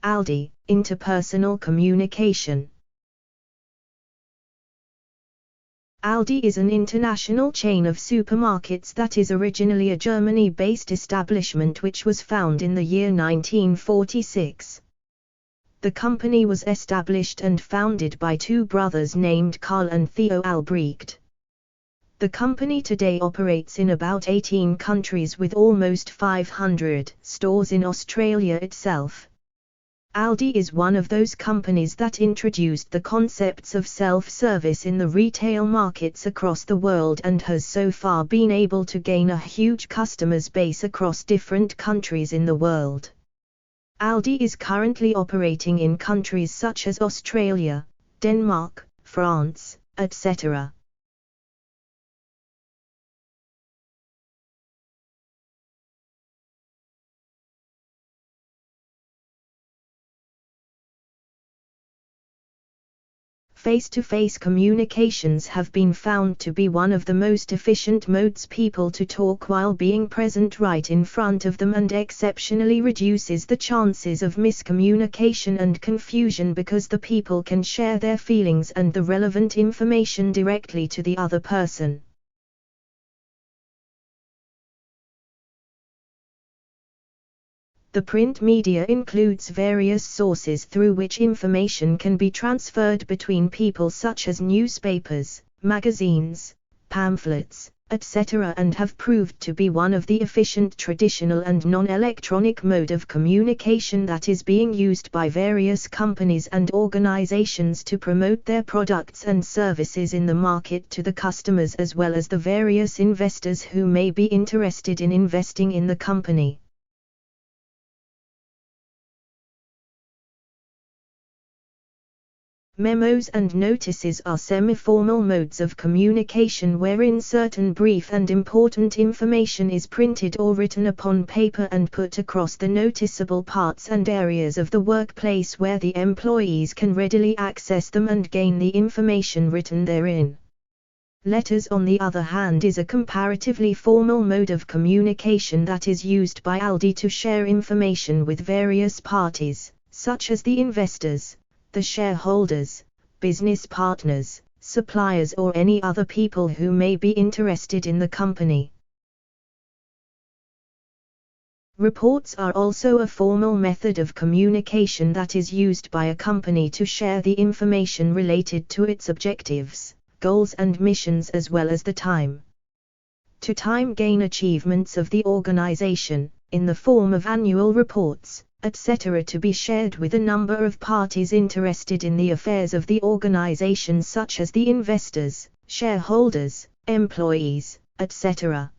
Aldi, Interpersonal Communication. Aldi is an international chain of supermarkets that is originally a Germany-based establishment which was founded in the year 1946. The company was established and founded by two brothers named Karl and Theo Albrecht. The company today operates in about 18 countries with almost 500 stores in Australia itself. Aldi is one of those companies that introduced the concepts of self-service in the retail markets across the world and has so far been able to gain a huge customers base across different countries in the world. Aldi is currently operating in countries such as Australia, Denmark, France, etc. Face-to-face communications have been found to be one of the most efficient modes people to talk while being present right in front of them and exceptionally reduces the chances of miscommunication and confusion because the people can share their feelings and the relevant information directly to the other person. The print media includes various sources through which information can be transferred between people such as newspapers, magazines, pamphlets, etc. and have proved to be one of the efficient traditional and non-electronic mode of communication that is being used by various companies and organizations to promote their products and services in the market to the customers as well as the various investors who may be interested in investing in the company. Memos and notices are semi-formal modes of communication wherein certain brief and important information is printed or written upon paper and put across the noticeable parts and areas of the workplace where the employees can readily access them and gain the information written therein. Letters, on the other hand, is a comparatively formal mode of communication that is used by Aldi to share information with various parties, such as the investors, the shareholders, business partners, suppliers or any other people who may be interested in the company. Reports are also a formal method of communication that is used by a company to share the information related to its objectives, goals and missions as well as the time gain achievements of the organization, in the form of annual reports, etc. to be shared with a number of parties interested in the affairs of the organization such as the investors, shareholders, employees, etc.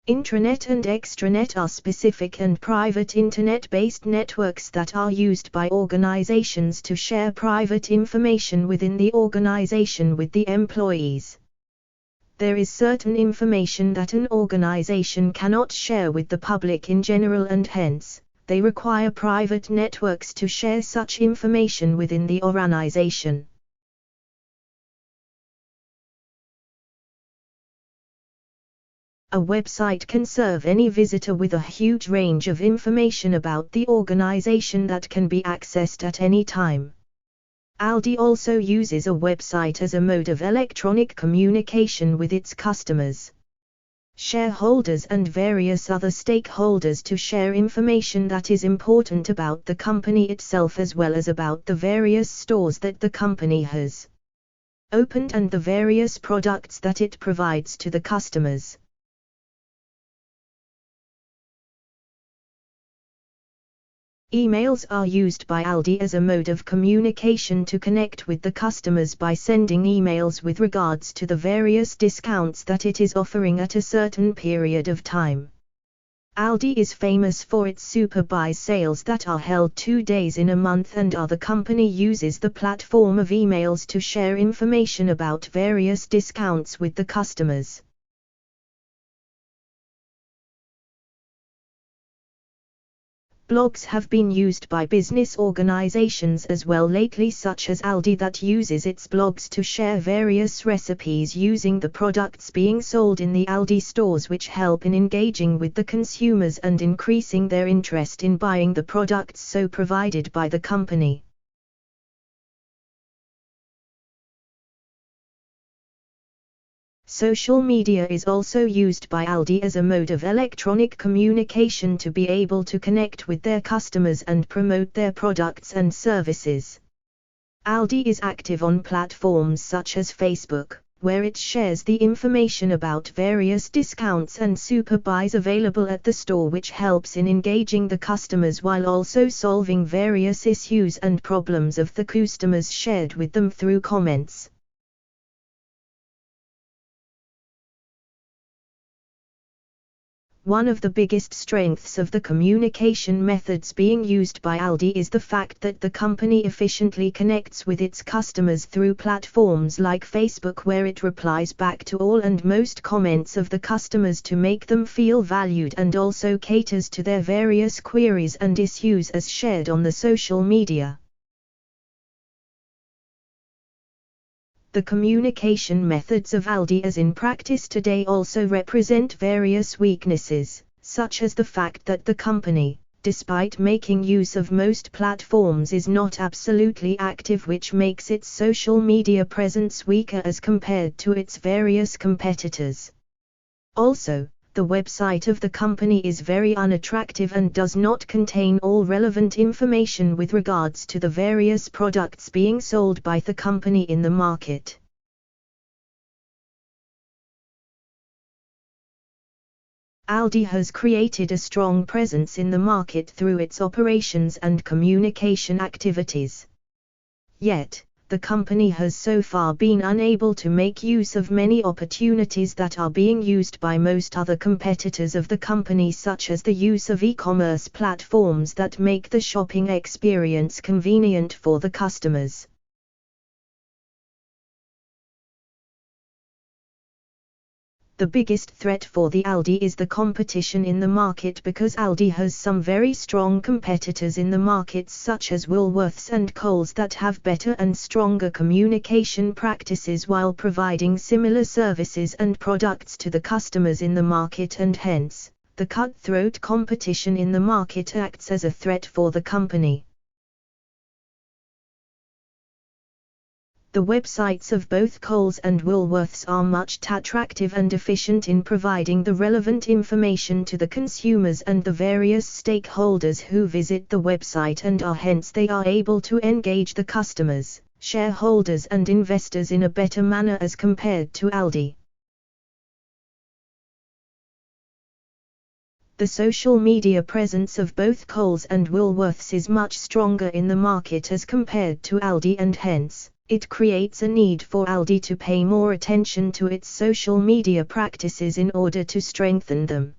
Intranet and Extranet are specific and private internet-based networks that are used by organizations to share private information within the organization with the employees. There is certain information that an organization cannot share with the public in general and hence, they require private networks to share such information within the organization. A website can serve any visitor with a huge range of information about the organization that can be accessed at any time. Aldi also uses a website as a mode of electronic communication with its customers, shareholders and various other stakeholders to share information that is important about the company itself as well as about the various stores that the company has opened and the various products that it provides to the customers. Emails are used by Aldi as a mode of communication to connect with the customers by sending emails with regards to the various discounts that it is offering at a certain period of time. Aldi is famous for its super buy sales that are held 2 days in a month and the company uses the platform of emails to share information about various discounts with the customers. Blogs have been used by business organizations as well lately, such as Aldi, that uses its blogs to share various recipes using the products being sold in the Aldi stores, which help in engaging with the consumers and increasing their interest in buying the products so provided by the company. Social media is also used by Aldi as a mode of electronic communication to be able to connect with their customers and promote their products and services. Aldi is active on platforms such as Facebook, where it shares the information about various discounts and super buys available at the store, which helps in engaging the customers while also solving various issues and problems of the customers shared with them through comments. One of the biggest strengths of the communication methods being used by Aldi is the fact that the company efficiently connects with its customers through platforms like Facebook, where it replies back to all and most comments of the customers to make them feel valued, and also caters to their various queries and issues as shared on the social media. The communication methods of Aldi as in practice today also represent various weaknesses, such as the fact that the company, despite making use of most platforms, is not absolutely active, which makes its social media presence weaker as compared to its various competitors. Also, the website of the company is very unattractive and does not contain all relevant information with regards to the various products being sold by the company in the market. Aldi has created a strong presence in the market through its operations and communication activities. Yet, the company has so far been unable to make use of many opportunities that are being used by most other competitors of the company, such as the use of e-commerce platforms that make the shopping experience convenient for the customers. The biggest threat for the Aldi is the competition in the market, because Aldi has some very strong competitors in the markets such as Woolworths and Coles that have better and stronger communication practices while providing similar services and products to the customers in the market, and hence, the cutthroat competition in the market acts as a threat for the company. The websites of both Coles and Woolworths are much attractive and efficient in providing the relevant information to the consumers and the various stakeholders who visit the website, and hence they are able to engage the customers, shareholders and investors in a better manner as compared to Aldi. The social media presence of both Coles and Woolworths is much stronger in the market as compared to Aldi, and hence, it creates a need for Aldi to pay more attention to its social media practices in order to strengthen them.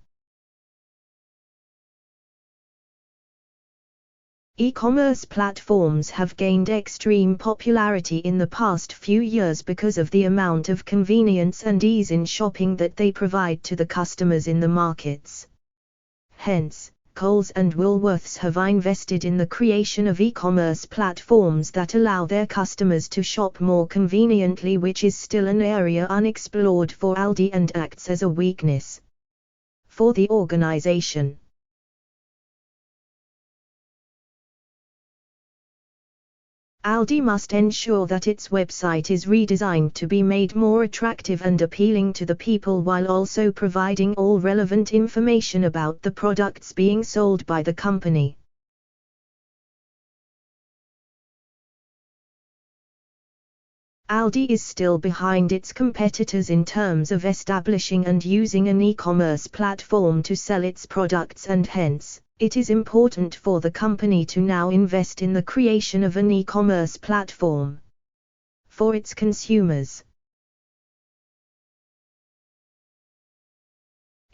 E-commerce platforms have gained extreme popularity in the past few years because of the amount of convenience and ease in shopping that they provide to the customers in the markets. Hence, Coles and Woolworths have invested in the creation of e-commerce platforms that allow their customers to shop more conveniently, which is still an area unexplored for Aldi and acts as a weakness for the organization. Aldi must ensure that its website is redesigned to be made more attractive and appealing to the people, while also providing all relevant information about the products being sold by the company. Aldi is still behind its competitors in terms of establishing and using an e-commerce platform to sell its products, and hence, it is important for the company to now invest in the creation of an e-commerce platform for its consumers.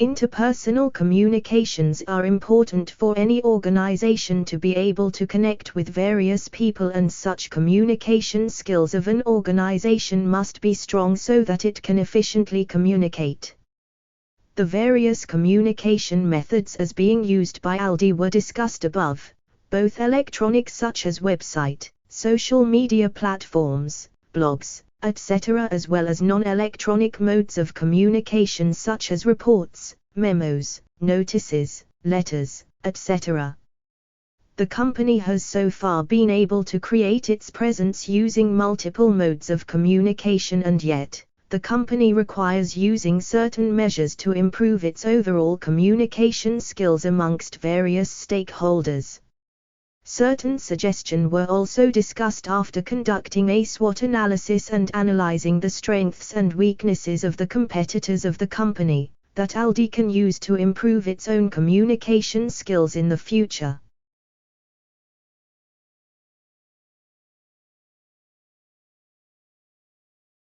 Interpersonal communications are important for any organization to be able to connect with various people, and such communication skills of an organization must be strong so that it can efficiently communicate. The various communication methods as being used by Aldi were discussed above, both electronic such as website, social media platforms, blogs, etc., as well as non-electronic modes of communication such as reports, memos, notices, letters, etc. The company has so far been able to create its presence using multiple modes of communication, and yet, the company requires using certain measures to improve its overall communication skills amongst various stakeholders. Certain suggestions were also discussed after conducting a SWOT analysis and analyzing the strengths and weaknesses of the competitors of the company, that Aldi can use to improve its own communication skills in the future.